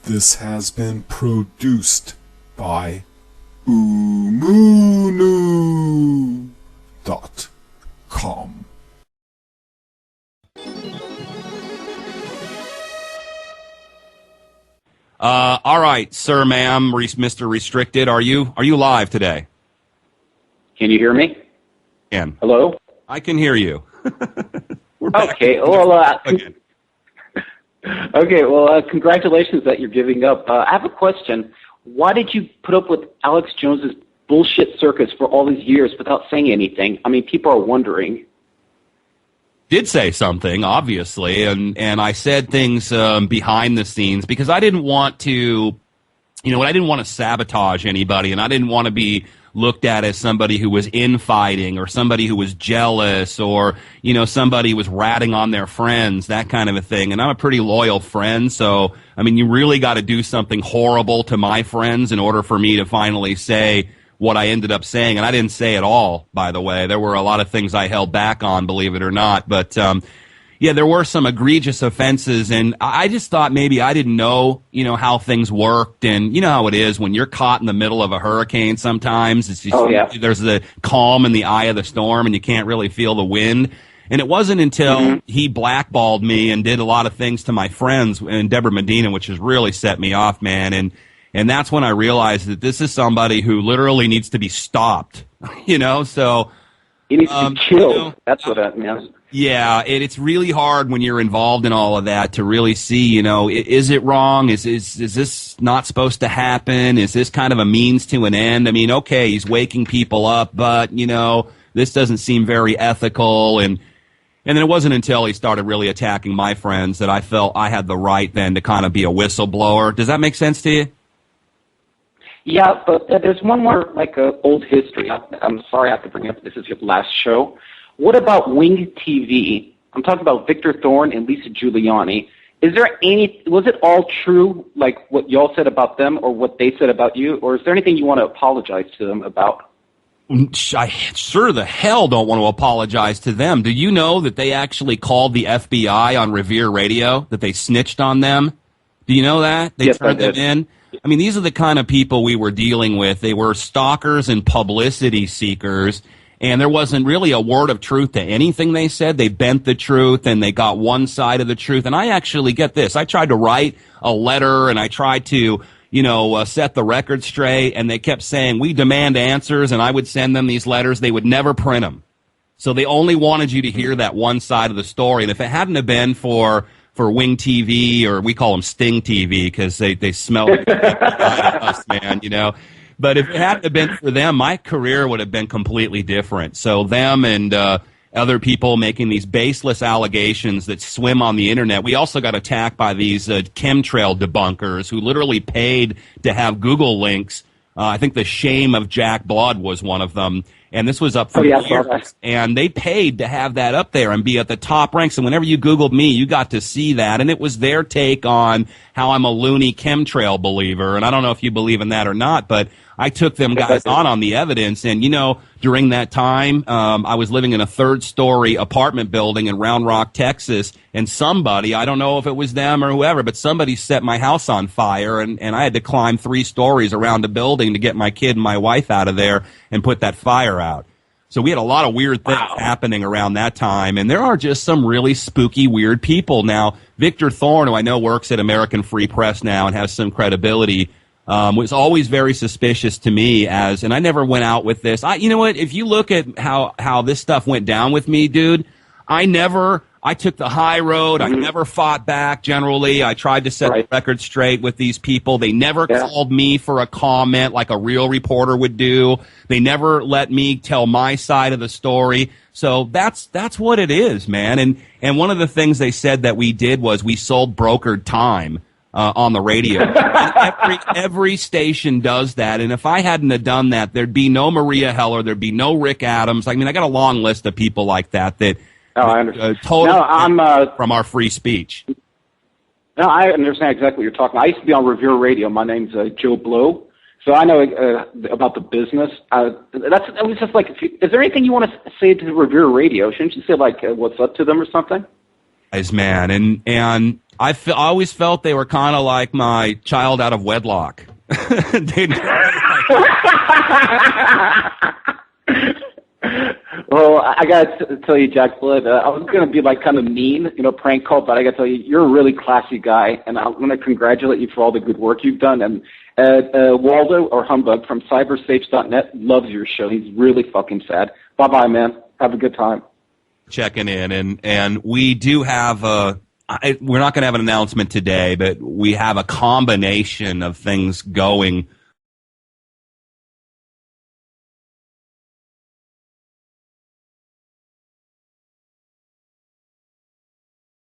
This has been produced by umu.mu.com. All right, sir, ma'am, Mr. Restricted, are you live today? Can you hear me? Can. Hello? I can hear you. Okay, well, congratulations that you're giving up. I have a question. Why did you put up with Alex Jones's bullshit circus for all these years without saying anything? I mean, people are wondering. Did say something, obviously, and I said things behind the scenes because I didn't want to, I didn't want to sabotage anybody, and I didn't want to be looked at as somebody who was infighting or somebody who was jealous or, somebody who was ratting on their friends, that kind of a thing. And I'm a pretty loyal friend, so, you really got to do something horrible to my friends in order for me to finally say what I ended up saying. And I didn't say it all, by the way. There were a lot of things I held back on, believe it or not. But, yeah, there were some egregious offenses, and I just thought maybe I didn't know, how things worked, and you know how it is when you're caught in the middle of a hurricane sometimes. It's just, there's the calm in the eye of the storm, and you can't really feel the wind. And it wasn't until he blackballed me and did a lot of things to my friends and Deborah Medina, which has really set me off, man. And that's when I realized that this is somebody who literally needs to be stopped, so. He needs to be killed. That's what that means. Yeah, it's really hard when you're involved in all of that to really see, is it wrong? Is this not supposed to happen? Is this kind of a means to an end? Okay, he's waking people up, but, this doesn't seem very ethical. And then it wasn't until he started really attacking my friends that I felt I had the right then to kind of be a whistleblower. Does that make sense to you? Yeah, but there's one more, old history. I'm sorry I have to bring up this is your last show. What about WingTV? I'm talking about Victor Thorne and Lisa Giuliani. Was it all true, like what y'all said about them or what they said about you, or is there anything you want to apologize to them about? I sure the hell don't want to apologize to them. Do you know that they actually called the FBI on Revere Radio, that they snitched on them? Do you know that? They turned them in? These are the kind of people we were dealing with. They were stalkers and publicity seekers, and there wasn't really a word of truth to anything they said. They bent the truth, and they got one side of the truth. And I actually get this. I tried to write a letter, and I tried to, set the record straight, and they kept saying, we demand answers, and I would send them these letters. They would never print them. So they only wanted you to hear that one side of the story. And if it hadn't have been for WingTV, or we call them Sting TV because they smell like us, man, But if it hadn't have been for them, my career would have been completely different. So them and other people making these baseless allegations that swim on the internet. We also got attacked by these chemtrail debunkers who literally paid to have Google links. I think the Shame of Jack Blood was one of them. And this was up for years. And they paid to have that up there and be at the top ranks. And whenever you Googled me, you got to see that. And it was their take on how I'm a loony chemtrail believer. And I don't know if you believe in that or not, but I took them guys on the evidence. And, during that time, I was living in a third-story apartment building in Round Rock, Texas. And somebody, I don't know if it was them or whoever, but somebody set my house on fire. And I had to climb 3 stories around the building to get my kid and my wife out of there and put that fire out. So we had a lot of weird things happening around that time, and there are just some really spooky, weird people. Now, Victor Thorne, who I know works at American Free Press now and has some credibility, was always very suspicious to me and I never went out with this. You know what? If you look at how this stuff went down with me, dude, I took the high road. I never fought back, generally. I tried to set the record straight with these people. They never called me for a comment like a real reporter would do. They never let me tell my side of the story. So that's what it is, man. And one of the things they said that we did was we sold brokered time on the radio. Every station does that. And if I hadn't have done that, there'd be no Maria Heller. There'd be no Rick Adams. I got a long list of people like that I understand. From our free speech. No, I understand exactly what you're talking about. I used to be on Revere Radio. My name's Joe Blow, so I know about the business. It was just like, is there anything you want to say to Revere Radio? Shouldn't you say what's up to them or something? Man, and I always felt they were kind of like my child out of wedlock. Well, I gotta tell you, Jack Blood, I was gonna be like kind of mean, prank call, but I gotta tell you, you're a really classy guy, and I'm gonna congratulate you for all the good work you've done. And Waldo or Humbug from cybersapes.net loves your show. He's really fucking sad. Bye bye, man. Have a good time. Checking in, and we do have we're not going to have an announcement today, but we have a combination of things going